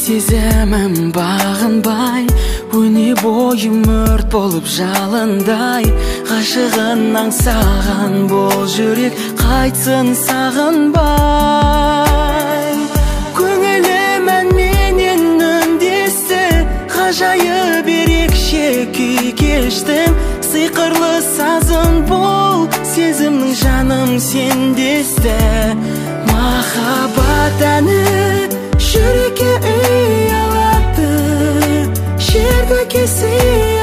сезімім бағынбай, өне бойым өрт болып жалындай. Ғашығын аңсаған бұл жүрек қайтсын сағынбай. Көңілім әнменен үндесті, ғажайып ерекше күй кештім. Сиқырлы сазын бұл сезімнің жаным сендесті. Махаббат әні жүрекке үй алады, жерді кесіп